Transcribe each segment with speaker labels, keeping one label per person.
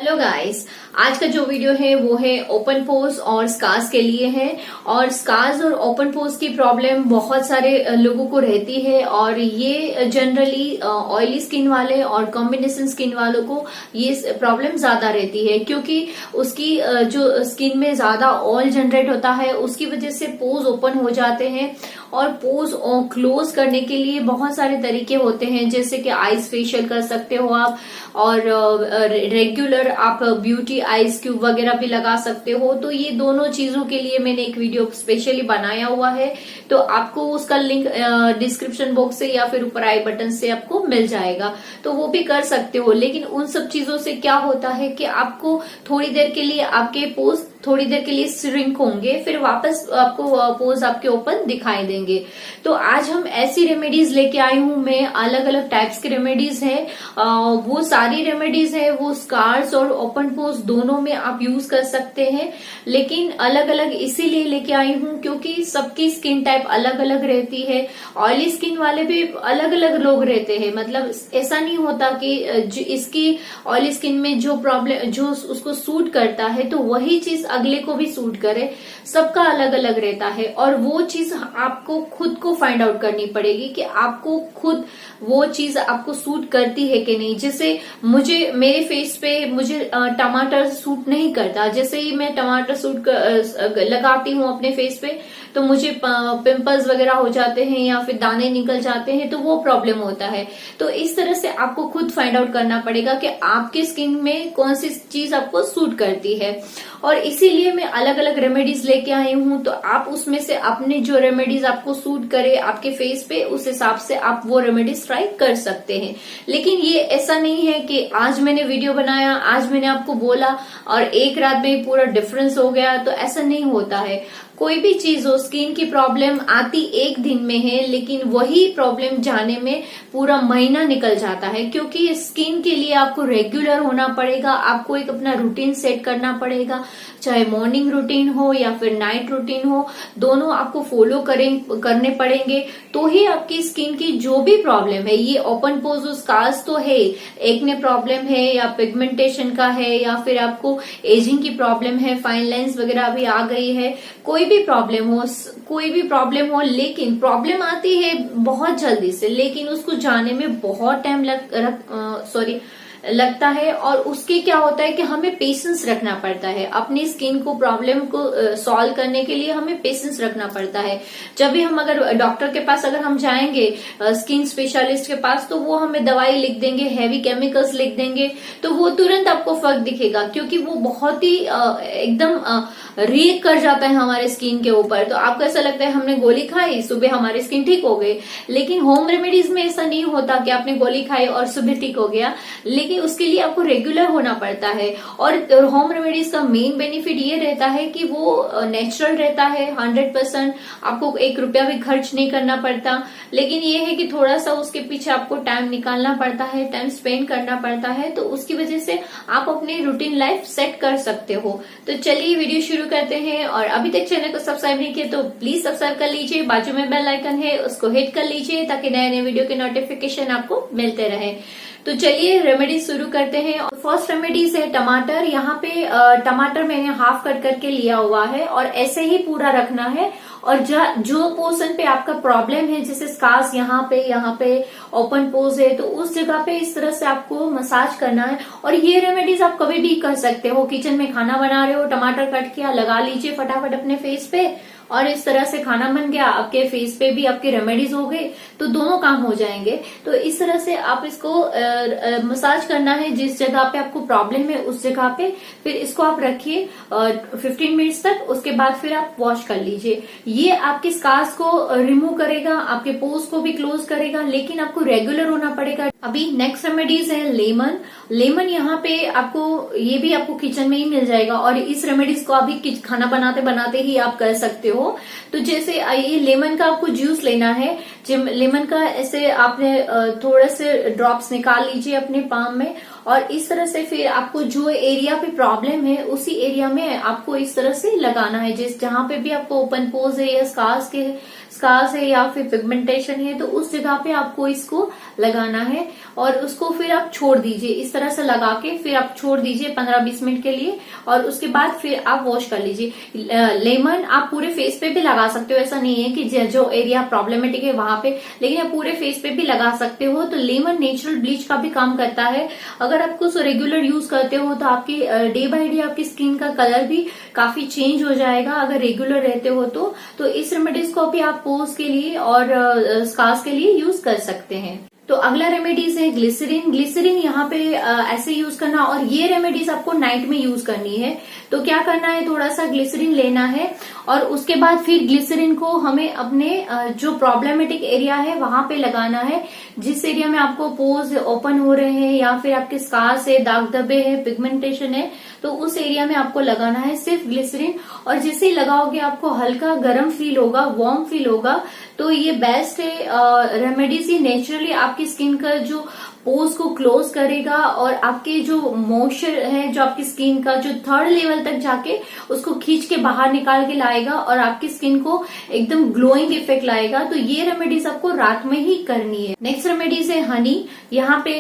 Speaker 1: Hello guys, आज का जो वीडियो है वो है ओपन पोर्स और स्कार्स के लिए है। और स्कार्स और ओपन पोर्स की प्रॉब्लम बहुत सारे लोगों को रहती है और ये जनरली ऑयली स्किन वाले और कॉम्बिनेशन स्किन वालों को ये प्रॉब्लम ज्यादा रहती है, क्योंकि उसकी जो स्किन में ज्यादा ऑयल जनरेट होता है उसकी वजह से पोर्स ओपन हो जाते हैं। और पोर्स क्लोज करने के लिए बहुत सारे तरीके होते हैं, जैसे कि आइस फेशियल कर सकते हो आप, और रेगुलर आप ब्यूटी आइस क्यूब वगैरह भी लगा सकते हो। तो ये दोनों चीजों के लिए मैंने एक वीडियो स्पेशली बनाया हुआ है, तो आपको उसका लिंक डिस्क्रिप्शन बॉक्स से या फिर ऊपर आई बटन से आपको मिल जाएगा, तो वो भी कर सकते हो। लेकिन उन सब चीजों से क्या होता है कि आपको थोड़ी देर के लिए आपके पोर्स थोड़ी देर के लिए श्रिंक होंगे, फिर वापस आपको पोर्स आपके ओपन दिखाई देंगे। तो आज हम ऐसी रेमेडीज लेके आई हूं मैं, अलग अलग टाइप्स की रेमेडीज है। वो सारी रेमेडीज है वो स्कार्स और ओपन पोर्स दोनों में आप यूज कर सकते हैं, लेकिन अलग अलग इसीलिए लेके आई हूं क्योंकि सबकी स्किन टाइप अलग अलग रहती है। ऑयली स्किन वाले भी अलग अलग लोग रहते हैं, मतलब ऐसा नहीं होता कि इसकी ऑयली स्किन में जो प्रॉब्लम जो उसको सूट करता है तो वही चीज अगले को भी सूट करे। सबका अलग अलग रहता है और वो चीज आपको खुद को फाइंड आउट करनी पड़ेगी कि आपको खुद वो चीज आपको सूट करती है कि नहीं। जैसे मेरे फेस पे मुझे टमाटर सूट नहीं करता, जैसे ही मैं टमाटर सूट लगाती हूँ अपने फेस पे तो मुझे पिंपल्स वगैरह हो जाते हैं या फिर दाने निकल जाते हैं, तो वो प्रॉब्लम होता है। तो इस तरह से आपको खुद फाइंड आउट करना पड़ेगा कि आपके स्किन में कौन सी चीज आपको सूट करती है। और इसीलिए मैं अलग अलग रेमेडीज लेके आई हूँ, तो आप उसमें से अपने जो रेमेडीज आपको सूट करे आपके फेस पे, उस हिसाब से आप वो रेमेडीज ट्राई कर सकते हैं। लेकिन ये ऐसा नहीं है कि आज मैंने वीडियो बनाया, आज मैंने आपको बोला और एक रात में पूरा डिफरेंस हो गया, तो ऐसा नहीं होता है। कोई भी चीज हो, स्किन की प्रॉब्लम आती एक दिन में है लेकिन वही प्रॉब्लम जाने में पूरा महीना निकल जाता है, क्योंकि स्किन के लिए आपको रेगुलर होना पड़ेगा। आपको एक अपना रूटीन सेट करना पड़ेगा, चाहे मॉर्निंग रूटीन हो या फिर नाइट रूटीन हो, दोनों आपको फॉलो करने पड़ेंगे। तो ही आपकी स्किन की जो भी प्रॉब्लम है, ये ओपन पोर्स और स्कार्स तो है, एक्ने प्रॉब्लम है या पिगमेंटेशन का है या फिर आपको एजिंग की प्रॉब्लम है, फाइन लाइंस वगैरह भी आ गई है, कोई भी प्रॉब्लम हो, लेकिन प्रॉब्लम आती है बहुत जल्दी से, लेकिन उसको जाने में बहुत टाइम लगता है। और उसके क्या होता है कि हमें पेशेंस रखना पड़ता है अपनी स्किन को प्रॉब्लम को सॉल्व करने के लिए, हमें पेशेंस रखना पड़ता है। जब भी हम अगर डॉक्टर के पास अगर हम जाएंगे, स्किन स्पेशलिस्ट के पास, तो वो हमें दवाई लिख देंगे, हैवी केमिकल्स लिख देंगे, तो वो तुरंत आपको फर्क दिखेगा, क्योंकि वो बहुत ही एकदम रिएक्ट कर जाता है हमारे स्किन के ऊपर। तो आपको ऐसा लगता है हमने गोली खाई, सुबह हमारी स्किन ठीक हो गई। लेकिन होम रेमेडीज में ऐसा नहीं होता कि आपने गोली खाई और सुबह ठीक हो गया, लेकिन उसके लिए आपको रेगुलर होना पड़ता है। और होम रेमेडीज का मेन बेनिफिट ये रहता है कि वो नेचुरल रहता है 100%, आपको 1 रुपया भी खर्च नहीं करना पड़ता। लेकिन ये है कि थोड़ा सा उसके पीछे आपको टाइम निकालना पड़ता है, टाइम स्पेंड करना पड़ता है, तो उसकी वजह से आप अपनी रूटीन लाइफ सेट कर सकते हो। तो चलिए वीडियो शुरू करते हैं। और अभी तक चैनल को सब्सक्राइब नहीं किया तो प्लीज सब्सक्राइब कर लीजिए, बाजू में बेल आइकन है उसको हिट कर लीजिए ताकि नए नए वीडियो के नोटिफिकेशन आपको मिलते रहे। तो चलिए रेमेडी शुरू करते हैं। फर्स्ट रेमेडीज है टमाटर। यहाँ पे टमाटर मैंने हाफ कट करके लिया हुआ है और ऐसे ही पूरा रखना है। और जो पोर्शन पे आपका प्रॉब्लम है, जैसे स्कार्स यहाँ पे ओपन पोर्स है, तो उस जगह पे इस तरह से आपको मसाज करना है। और ये रेमेडीज आप कभी भी कर सकते हो, किचन में खाना बना रहे हो, टमाटर कट किया, लगा लीजिए फटाफट अपने फेस पे, और इस तरह से खाना बन गया, आपके फेस पे भी आपके रेमेडीज हो गए, तो दोनों काम हो जाएंगे। तो इस तरह से आप इसको मसाज करना है जिस जगह पे आपको प्रॉब्लम है उस जगह पे। फिर इसको आप रखिए 15 मिनट्स तक, उसके बाद फिर आप वॉश कर लीजिए। ये आपके स्कार्स को रिमूव करेगा, आपके पोर्स को भी क्लोज करेगा, लेकिन आपको रेगुलर होना पड़ेगा। अभी नेक्स्ट रेमेडीज है लेमन यहाँ पे ये भी आपको किचन में ही मिल जाएगा, और इस रेमेडीज को अभी खाना बनाते बनाते ही आप कर सकते हो। तो जैसे ये लेमन का आपको जूस लेना है, लेमन का ऐसे आपने थोड़े से ड्रॉप्स निकाल लीजिए अपने पाम में, और इस तरह से फिर आपको जो एरिया पे प्रॉब्लम है उसी एरिया में आपको इस तरह से लगाना है। जिस जहां पे भी आपको ओपन पोज है या स्कार्स है या फिर पिगमेंटेशन है, तो उस जगह पे आपको इसको लगाना है और उसको फिर आप छोड़ दीजिए। इस तरह से लगा के फिर आप छोड़ दीजिए 15-20 मिनट के लिए और उसके बाद फिर आप वॉश कर लीजिए। लेमन आप पूरे फेस पे भी लगा सकते हो, ऐसा नहीं है कि जो एरिया प्रॉब्लमेटिक है वहां पे, लेकिन आप पूरे फेस पे भी लगा सकते हो। तो लेमन नेचुरल ब्लीच का भी काम करता है। अगर आप कुछ रेगुलर यूज करते हो तो आपकी डे बाय डे आपकी स्किन का कलर भी काफी चेंज हो जाएगा अगर रेगुलर रहते हो तो इस रेमेडीज को भी आप पोज के लिए और स्कार्स के लिए यूज कर सकते हैं। तो अगला रेमेडीज है ग्लिसरीन। ग्लिसरीन यहाँ पे ऐसे यूज करना, और ये रेमेडीज आपको नाइट में यूज करनी है। तो क्या करना है, थोड़ा सा ग्लिसरीन लेना है और उसके बाद फिर ग्लिसरीन को हमें अपने जो प्रॉब्लमेटिक एरिया है वहां पे लगाना है। जिस एरिया में आपको पोज ओपन हो रहे हैं या फिर आपके स्कार्स है, दाग धब्बे है, पिगमेंटेशन है, तो उस एरिया में आपको लगाना है सिर्फ ग्लिसरीन। और जैसे ही लगाओगे आपको हल्का गर्म फील होगा, वार्म फील होगा। तो ये बेस्ट है रेमेडीज। ये नेचुरली आपकी स्किन का जो पोर्स को क्लोज करेगा और आपके जो मॉइस्चर है, जो आपकी स्किन का जो थर्ड लेवल तक जाके उसको खींच के बाहर निकाल के लाएगा और आपकी स्किन को एकदम ग्लोइंग इफेक्ट लाएगा। तो ये रेमेडीज आपको रात में ही करनी है। नेक्स्ट रेमेडीज है हनी। यहाँ पे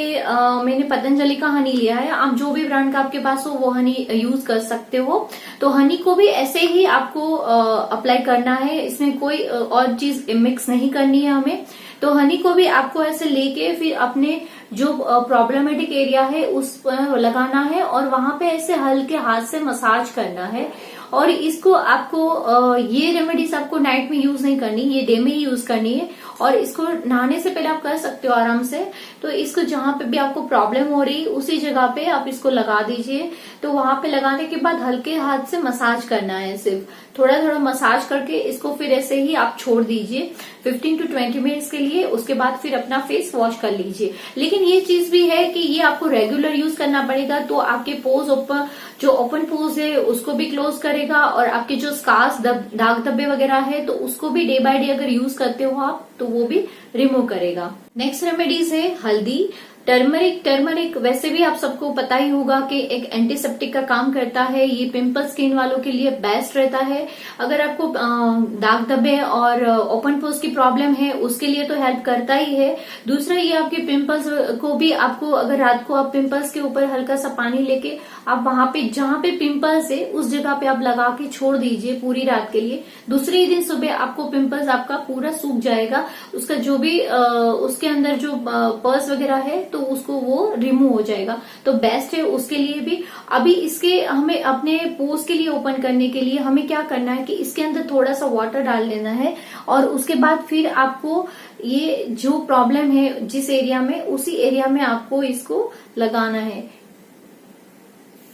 Speaker 1: मैंने पतंजलि का हनी लिया है। आप जो भी ब्रांड का आपके पास हो वो हनी यूज कर सकते हो। तो हनी को भी ऐसे ही आपको अप्लाई करना है, इसमें कोई और चीज मिक्स नहीं करनी है हमें। तो हनी को भी आपको ऐसे लेके फिर अपने जो प्रॉब्लमेटिक एरिया है उस पर लगाना है और वहां पे ऐसे हल्के हाथ से मसाज करना है। और इसको आपको ये रेमेडीज आपको नाइट में यूज नहीं करनी, ये डे में ही यूज करनी है। और इसको नहाने से पहले आप कर सकते हो आराम से। तो इसको जहां पे भी आपको प्रॉब्लम हो रही उसी जगह पे आप इसको लगा दीजिए। तो वहां पे लगाने के बाद हल्के हाथ से मसाज करना है, सिर्फ थोड़ा थोड़ा मसाज करके इसको फिर ऐसे ही आप छोड़ दीजिए 15 to 20 मिनट्स के लिए। उसके बाद फिर अपना फेस वॉश कर लीजिए। लेकिन ये चीज भी है कि ये आपको रेगुलर यूज करना पड़ेगा। तो आपके पोज ऊपर जो ओपन पोज है उसको भी क्लोज करेगा और आपके जो स्कार्स दाग धब्बे वगैरह है तो उसको भी डे बाय डे अगर यूज करते हो आप तो वो भी रिमूव करेगा। नेक्स्ट रेमेडीज है हल्दी। टर्मरिक वैसे भी आप सबको पता ही होगा कि एक एंटीसेप्टिक का काम करता है। ये पिंपल स्किन वालों के लिए बेस्ट रहता है। अगर आपको दाग धब्बे और ओपन पोर्स की प्रॉब्लम है उसके लिए तो हेल्प करता ही है। दूसरा ये आपके पिंपल्स को भी आपको, अगर रात को आप पिंपल्स के ऊपर हल्का सा पानी लेके आप वहां पे जहां पे पिंपल्स है उस जगह पे आप लगा के छोड़ दीजिए पूरी रात के लिए। दूसरे दिन सुबह आपको पिंपल्स आपका पूरा सूख जाएगा। उसका जो भी उसके अंदर जो पर्स वगैरह है तो उसको वो रिमूव हो जाएगा। तो बेस्ट है उसके लिए भी। अभी इसके हमें अपने पोर्स के लिए ओपन करने के लिए हमें क्या करना है कि इसके अंदर थोड़ा सा वाटर डाल लेना है और उसके बाद फिर आपको ये जो प्रॉब्लम है जिस एरिया में उसी एरिया में आपको इसको लगाना है।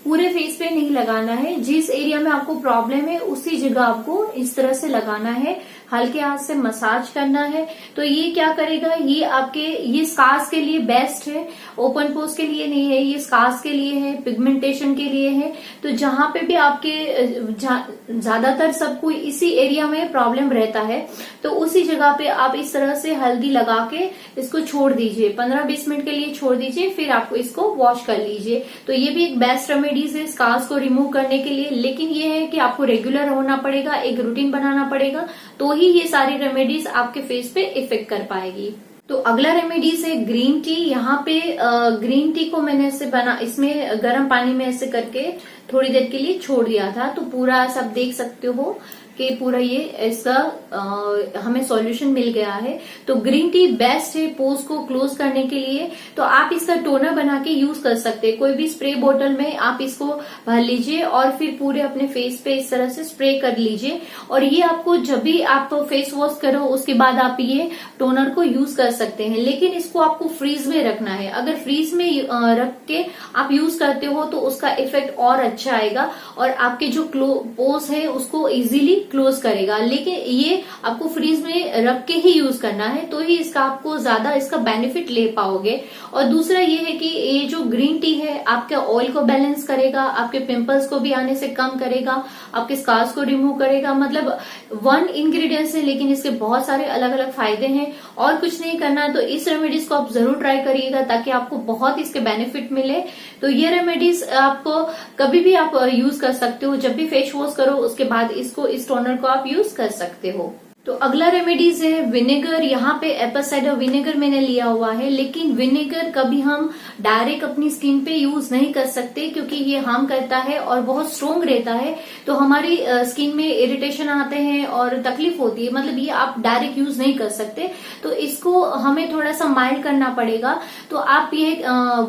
Speaker 1: पूरे फेस पे नहीं लगाना है, जिस एरिया में आपको प्रॉब्लम है उसी जगह आपको इस तरह से लगाना है, हल्के हाथ से मसाज करना है। तो ये क्या करेगा, ये आपके ये स्कार्स के लिए बेस्ट है, ओपन पोर्स के लिए नहीं है, ये स्कार्स के लिए है, पिगमेंटेशन के लिए है। तो जहां पे भी आपके ज्यादातर सबको इसी एरिया में प्रॉब्लम रहता है तो उसी जगह पे आप इस तरह से हल्दी लगा के इसको छोड़ दीजिए, 15-20 मिनट के लिए छोड़ दीजिए, फिर आपको इसको वॉश कर लीजिए। तो ये भी एक बेस्ट रेमेडीज है स्कार्स को रिमूव करने के लिए। लेकिन ये है कि आपको रेगुलर होना पड़ेगा, एक रूटीन बनाना पड़ेगा, तो ही ये सारी रेमेडीज आपके फेस पे इफेक्ट कर पाएगी। तो अगला रेमेडीज है ग्रीन टी। यहाँ पे ग्रीन टी को मैंने इसमें गर्म पानी में ऐसे करके थोड़ी देर के लिए छोड़ दिया था। तो पूरा सब देख सकते हो कि पूरा ये इसका हमें सॉल्यूशन मिल गया है। तो ग्रीन टी बेस्ट है पोर्स को क्लोज करने के लिए। तो आप इसका टोनर बना के यूज कर सकते हैं। कोई भी स्प्रे बोतल में आप इसको भर लीजिए और फिर पूरे अपने फेस पे इस तरह से स्प्रे कर लीजिए। और ये आपको जब भी आप फेस वॉश करो उसके बाद आप ये टोनर को यूज कर सकते हैं। लेकिन इसको आपको फ्रीज में रखना है। अगर फ्रीज में रख के आप यूज करते हो तो उसका इफेक्ट और अच्छा आएगा और आपके जो पोर्स है उसको इजीली क्लोज करेगा, लेकिन ये आपको फ्रीज में रख के ही यूज करना है, तो ही इसका आपको ज्यादा इसका बेनिफिट ले पाओगे। और दूसरा ये है कि ये जो ग्रीन टी है आपके ऑयल को बैलेंस करेगा, आपके पिंपल्स को भी आने से कम करेगा, आपके स्कार्स को रिमूव करेगा। मतलब वन इंग्रेडिएंट्स है लेकिन इसके बहुत सारे अलग अलग फायदे हैं। और कुछ नहीं करना, तो इस रेमेडीज को आप जरूर ट्राई करिएगा ताकि आपको बहुत इसके बेनिफिट मिले। तो ये रेमेडीज आपको कभी भी आप यूज कर सकते हो, जब भी फेस वॉश करो उसके बाद इस टोनर को आप यूज कर सकते हो। तो अगला रेमेडीज है विनेगर। यहाँ पे एप्पल साइडर विनेगर मैंने लिया हुआ है, लेकिन विनेगर कभी हम डायरेक्ट अपनी स्किन पे यूज नहीं कर सकते क्योंकि ये हार्म करता है और बहुत स्ट्रोंग रहता है, तो हमारी स्किन में इरिटेशन आते हैं और तकलीफ होती है। मतलब ये आप डायरेक्ट यूज नहीं कर सकते, तो इसको हमें थोड़ा सा माइल्ड करना पड़ेगा। तो आप ये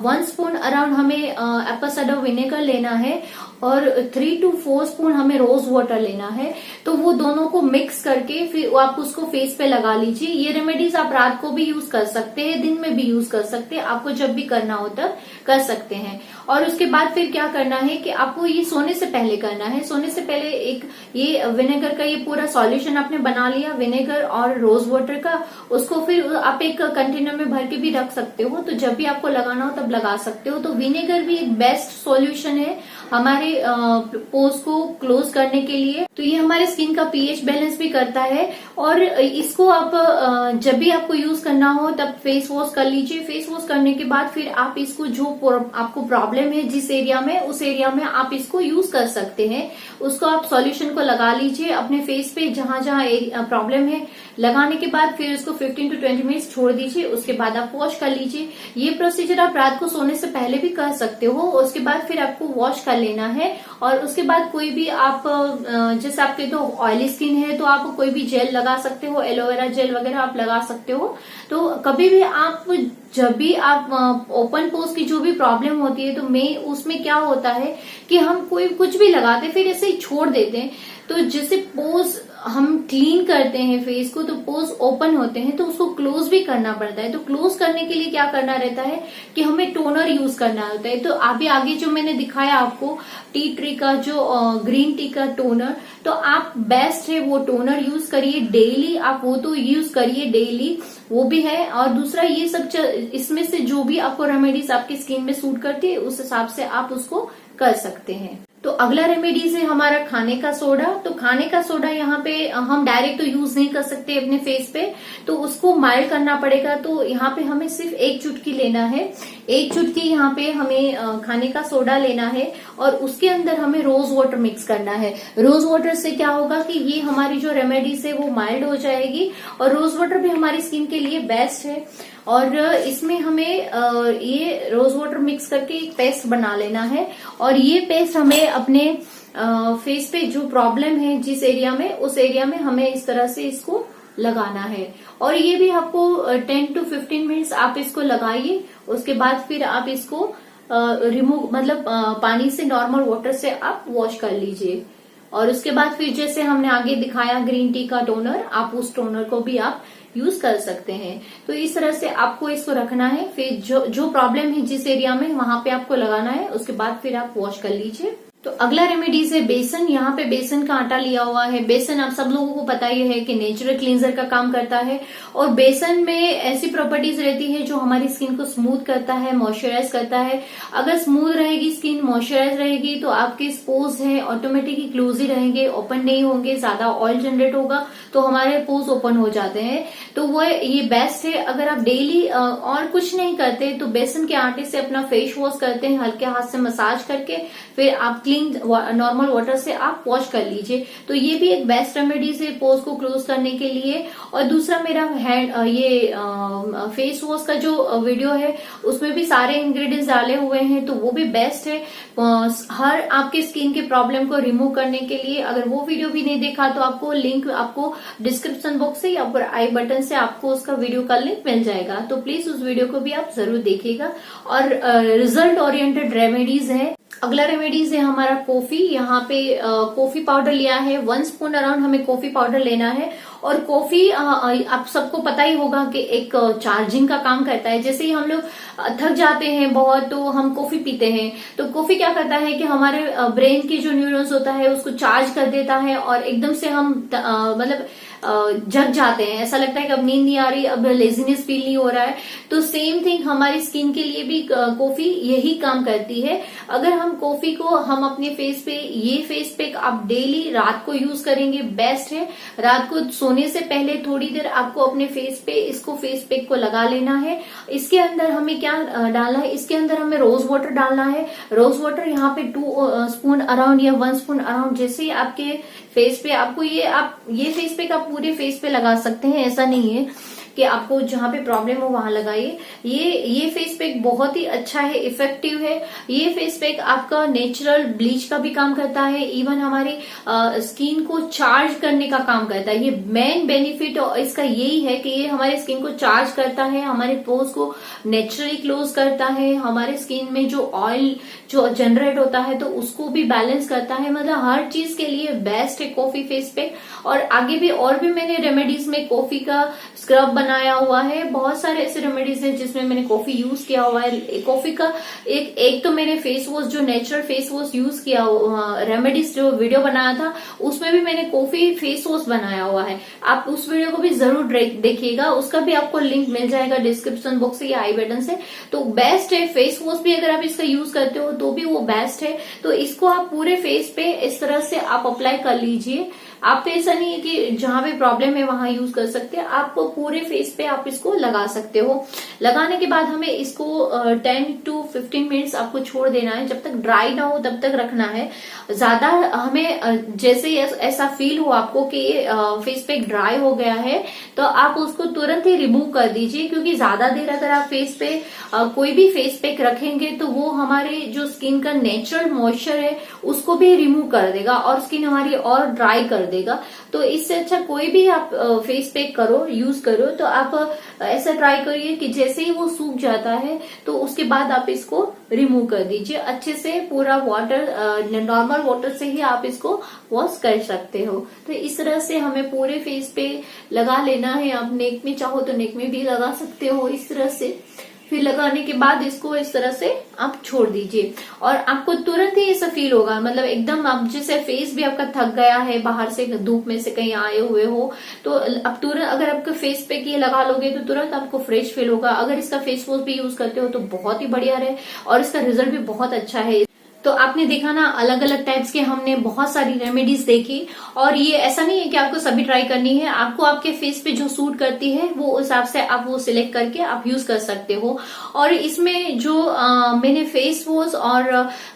Speaker 1: 1 स्पून अराउंड हमें एप्पल साइडर विनेगर लेना है और 3 to 4 स्पून हमें रोज वाटर लेना है। तो वो दोनों को मिक्स करके फिर आप उसको फेस पे लगा लीजिए। ये रेमेडीज आप रात को भी यूज कर सकते हैं, दिन में भी यूज कर सकते हैं, आपको जब भी करना हो तब कर सकते हैं। और उसके बाद फिर क्या करना है कि आपको ये सोने से पहले करना है। सोने से पहले एक ये विनेगर का ये पूरा सॉल्यूशन आपने बना लिया, विनेगर और रोज वाटर का, उसको फिर आप एक कंटेनर में भर के भी रख सकते हो, तो जब भी आपको लगाना हो तब लगा सकते हो। तो विनेगर भी एक बेस्ट सॉल्यूशन है हमारे पोर्स को क्लोज करने के लिए। तो ये हमारे स्किन का पीएच बैलेंस भी करता है। और इसको आप जब भी आपको यूज करना हो तब फेस वॉश कर लीजिए। फेस वॉश करने के बाद फिर आप इसको जो आपको प्रॉब्लम है जिस एरिया में, उस एरिया में आप इसको यूज कर सकते हैं। उसको आप सॉल्यूशन को लगा लीजिए अपने फेस पे जहां जहां प्रॉब्लम है। लगाने के बाद फिर उसको 15 to 20 मिनट्स छोड़ दीजिए, उसके बाद आप वॉश कर लीजिए। ये प्रोसीजर आप रात को सोने से पहले भी कर सकते हो। उसके बाद फिर आपको वॉश कर लेना है और उसके बाद कोई भी आप जैसे आपके तो ऑयली स्किन है तो आप कोई भी जेल लगा सकते हो, एलोवेरा जेल वगैरह आप लगा सकते हो। तो कभी भी आप जब भी आप ओपन पोर्स की जो भी प्रॉब्लम होती है तो उसमें क्या होता है कि हम कोई कुछ भी लगाते फिर ऐसे ही छोड़ देते हैं। तो जैसे पोर्स हम क्लीन करते हैं फेस को तो पोर्स ओपन होते हैं, तो उसको क्लोज भी करना पड़ता है। तो क्लोज करने के लिए क्या करना रहता है कि हमें टोनर यूज करना होता है। तो अभी आगे जो मैंने दिखाया आपको टी ट्री का जो ग्रीन टी का टोनर, तो आप बेस्ट है वो टोनर यूज करिए डेली, आप वो तो यूज करिए डेली, वो भी है। और दूसरा ये सब इसमें से जो भी आपको रेमेडीज आपकी स्किन में सूट करती है उस हिसाब से आप उसको कर सकते हैं। तो अगला रेमेडीज है हमारा खाने का सोडा। तो खाने का सोडा यहाँ पे हम डायरेक्ट तो यूज नहीं कर सकते अपने फेस पे, तो उसको माइल्ड करना पड़ेगा। तो यहाँ पे हमें सिर्फ 1 चुटकी लेना है। 1 चुटकी यहाँ पे हमें खाने का सोडा लेना है और उसके अंदर हमें रोज वाटर मिक्स करना है। रोज वाटर से क्या होगा कि ये हमारी जो रेमेडीज है वो माइल्ड हो जाएगी और रोज वाटर भी हमारी स्किन के लिए बेस्ट है। और इसमें हमें ये रोज वाटर मिक्स करके एक पेस्ट बना लेना है और ये पेस्ट हमें अपने फेस पे जो प्रॉब्लम है जिस एरिया में, उस एरिया में हमें इस तरह से इसको लगाना है। और ये भी आपको 10 to 15 मिनट्स आप इसको लगाइए। उसके बाद फिर आप इसको रिमूव मतलब पानी से, नॉर्मल वाटर से आप वॉश कर लीजिए। और उसके बाद फिर जैसे हमने आगे दिखाया ग्रीन टी का टोनर, आप उस टोनर को भी आप यूज कर सकते हैं। तो इस तरह से आपको इसको रखना है। फिर जो प्रॉब्लम है जिस एरिया में वहां पे आपको लगाना है, उसके बाद फिर आप वॉश कर लीजिए। तो अगला रेमेडीज है बेसन। यहाँ पे बेसन का आटा लिया हुआ है। बेसन आप सब लोगों को पता ही है कि नेचुरल क्लींजर का काम करता है और बेसन में ऐसी प्रॉपर्टीज रहती है जो हमारी स्किन को स्मूथ करता है, मॉइस्चराइज करता है। अगर स्मूथ रहेगी स्किन, मॉइस्चराइज रहेगी तो आपके पोर्स है ऑटोमेटिकली क्लोज ही रहेंगे, ओपन नहीं होंगे। ज्यादा ऑयल जनरेट होगा तो हमारे पोर्स ओपन हो जाते हैं। तो वो ये बेस्ट है। अगर आप डेली और कुछ नहीं करते तो बेसन के आटे से अपना फेस वॉश करते हैं, हल्के हाथ से मसाज करके फिर आप नॉर्मल वाटर से आप वॉश कर लीजिए। तो ये भी एक बेस्ट रेमेडीज है पोर्स को क्लोज करने के लिए। और दूसरा मेरा ये फेस वॉश का जो वीडियो है उसमें भी सारे इंग्रेडिएंट्स डाले हुए हैं, तो वो भी बेस्ट है हर आपके स्किन के प्रॉब्लम को रिमूव करने के लिए। अगर वो वीडियो भी नहीं देखा तो आपको लिंक आपको डिस्क्रिप्शन बॉक्स से या फिर आई बटन से आपको उसका वीडियो का लिंक मिल जाएगा। तो प्लीज उस वीडियो को भी आप जरूर देखिएगा। और रिजल्ट ओरिएंटेड रेमेडीज है, अगला रेमेडीज है हमारा कॉफी। यहाँ पे कॉफी पाउडर लिया है, 1 स्पून अराउंड हमें कॉफी पाउडर लेना है। और कॉफी आप सबको पता ही होगा कि एक चार्जिंग का काम करता है। जैसे ही हम लोग थक जाते हैं बहुत तो हम कॉफी पीते हैं, तो कॉफी क्या करता है कि हमारे ब्रेन की जो न्यूरॉन्स होता है उसको चार्ज कर देता है और एकदम से हम मतलब जग जाते हैं, ऐसा लगता है कि अब नींद नहीं आ रही, अब लेजीनेस फील नहीं हो रहा है। तो सेम थिंग हमारी स्किन के लिए भी कॉफी यही काम करती है। अगर हम कॉफी को हम अपने फेस पे, ये फेस पैक आप डेली रात को यूज करेंगे बेस्ट है। रात को सोने से पहले थोड़ी देर आपको अपने फेस पे इसको फेस पैक को लगा लेना है। इसके अंदर हमें क्या डालना है, इसके अंदर हमें रोज वाटर डालना है। रोज वाटर यहाँ पे 2 स्पून अराउंड या 1 स्पून अराउंड, जैसे ही आपके फेस पे आपको ये फेस पैक आप पूरे फेस पे लगा सकते हैं। ऐसा नहीं है कि आपको जहां पे प्रॉब्लम हो वहां लगाइए। ये फेस पैक बहुत ही अच्छा है, इफेक्टिव है। ये फेस पैक आपका नेचुरल ब्लीच का भी काम करता है, इवन हमारी स्किन को चार्ज करने का काम करता है। ये मेन बेनिफिट इसका यही है कि ये हमारे स्किन को चार्ज करता है, हमारे पोर्स को नेचुरली क्लोज करता है, हमारे स्किन में जो ऑयल जो जनरेट होता है तो उसको भी बैलेंस करता है। मतलब हर चीज के लिए बेस्ट है कॉफी फेस पैक। और आगे भी और भी मैंने रेमेडीज में कॉफी का स्क्रब बनाया हुआ है। बहुत सारे ऐसे रेमेडीज हैं जिसमें मैंने कॉफी यूज किया हुआ है। कॉफी का एक तो मैंने फेस वॉश, जो नेचुरल फेस वॉश यूज किया रेमेडीज जो वीडियो बनाया था उसमें भी मैंने कॉफी फेस वॉश बनाया हुआ है। आप उस वीडियो को भी जरूर देखिएगा, उसका भी आपको लिंक मिल जाएगा डिस्क्रिप्शन बॉक्स से या आई बटन से। तो बेस्ट है फेस वॉश भी, अगर आप इसका यूज करते हो तो भी वो बेस्ट है। तो इसको आप पूरे फेस पे इस तरह से आप अप्लाई कर लीजिए। आप पे ऐसा नहीं है कि जहां पे प्रॉब्लम है वहां यूज कर सकते हैं, आप पूरे फेस पे आप इसको लगा सकते हो। लगाने के बाद हमें इसको 10 to 15 मिनट्स आपको छोड़ देना है, जब तक ड्राई ना हो तब तक रखना है। ज्यादा हमें जैसे ऐसा फील हो आपको कि फेस पैक ड्राई हो गया है तो आप उसको तुरंत ही रिमूव कर दीजिए, क्योंकि ज्यादा देर अगर आप फेस पे कोई भी फेस पैक रखेंगे तो वो हमारे जो स्किन का नेचुरल मॉइस्चर है उसको भी रिमूव कर देगा और स्किन हमारी और ड्राई कर देगा। तो इससे अच्छा कोई भी आप फेस पैक करो, यूज करो तो आप ऐसा ट्राई करिए कि जैसे ही वो सूख जाता है तो उसके बाद आप इसको रिमूव कर दीजिए अच्छे से। पूरा वाटर, नॉर्मल वाटर से ही आप इसको वॉश कर सकते हो। तो इस तरह से हमें पूरे फेस पे लगा लेना है। आप नेक में चाहो तो नेक में भी लगा सकते हो इस तरह से। फिर लगाने के बाद इसको इस तरह से आप छोड़ दीजिए और आपको तुरंत ही ऐसा फील होगा, मतलब एकदम आप जैसे फेस भी आपका थक गया है, बाहर से धूप में से कहीं आए हुए हो तो अब तुरंत अगर आपके फेस पे ये लगा लोगे तो तुरंत आपको फ्रेश फील होगा। अगर इसका फेस वॉश भी यूज करते हो तो बहुत ही बढ़िया है और इसका रिजल्ट भी बहुत अच्छा है। तो आपने देखा ना, अलग अलग टाइप्स के हमने बहुत सारी रेमेडीज देखी और ये ऐसा नहीं है कि आपको सभी ट्राई करनी है। आपको आपके फेस पे जो सूट करती है वो उस हिसाब से आप वो सिलेक्ट करके आप यूज कर सकते हो। और इसमें जो मैंने फेस वॉश और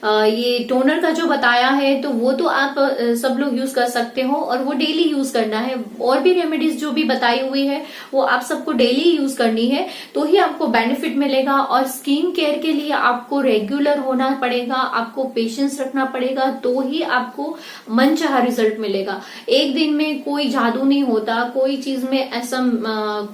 Speaker 1: ये टोनर का जो बताया है तो वो तो आप सब लोग यूज कर सकते हो और वो डेली यूज करना है। और भी रेमेडीज जो भी बताई हुई है वो आप सबको डेली यूज करनी है तो ही आपको बेनिफिट मिलेगा। और स्किन केयर के लिए आपको रेगुलर होना पड़ेगा, आपको पेशेंस रखना पड़ेगा, तो ही आपको मनचाहा रिजल्ट मिलेगा। एक दिन में कोई जादू नहीं होता, कोई चीज में ऐसा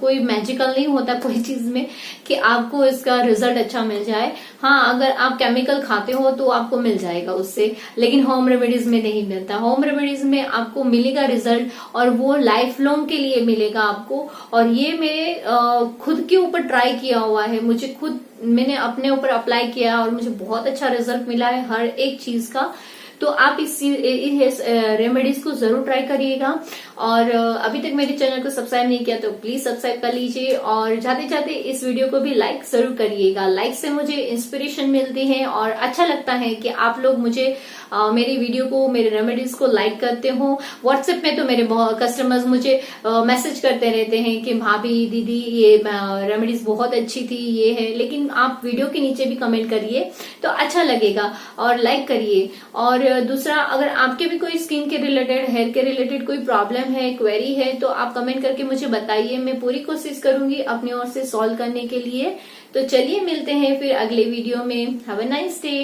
Speaker 1: कोई मैजिकल नहीं होता कोई चीज में कि आपको इसका रिजल्ट अच्छा मिल जाए। हाँ, अगर आप केमिकल खाते हो तो आपको मिल जाएगा उससे, लेकिन होम रेमेडीज में नहीं मिलता। होम रेमेडीज में आपको मिलेगा रिजल्ट और वो लाइफ लॉन्ग के लिए मिलेगा आपको। और ये मेरे खुद के ऊपर ट्राई किया हुआ है, मैंने अपने ऊपर अप्लाई किया और मुझे बहुत अच्छा रिजल्ट मिला है हर एक चीज का। तो आप इस रेमेडीज को जरूर ट्राई करिएगा। और अभी तक मेरे चैनल को सब्सक्राइब नहीं किया तो प्लीज सब्सक्राइब कर लीजिए और जाते जाते इस वीडियो को भी लाइक जरूर करिएगा। लाइक से मुझे इंस्पिरेशन मिलती है और अच्छा लगता है कि आप लोग मुझे मेरी वीडियो को, मेरे रेमेडीज को लाइक करते हो। व्हाट्सएप में तो मेरे कस्टमर्स मुझे मैसेज करते रहते हैं कि भाभी दीदी ये रेमेडीज बहुत अच्छी थी, ये है। लेकिन आप वीडियो के नीचे भी कमेंट करिए तो अच्छा लगेगा और लाइक करिए। और दूसरा, अगर आपके भी कोई स्किन के रिलेटेड, हेयर के रिलेटेड कोई प्रॉब्लम है, क्वेरी है तो आप कमेंट करके मुझे बताइए। मैं पूरी कोशिश करूंगी अपनी ओर से सॉल्व करने के लिए। तो चलिए मिलते हैं फिर अगले वीडियो में। Have a nice day.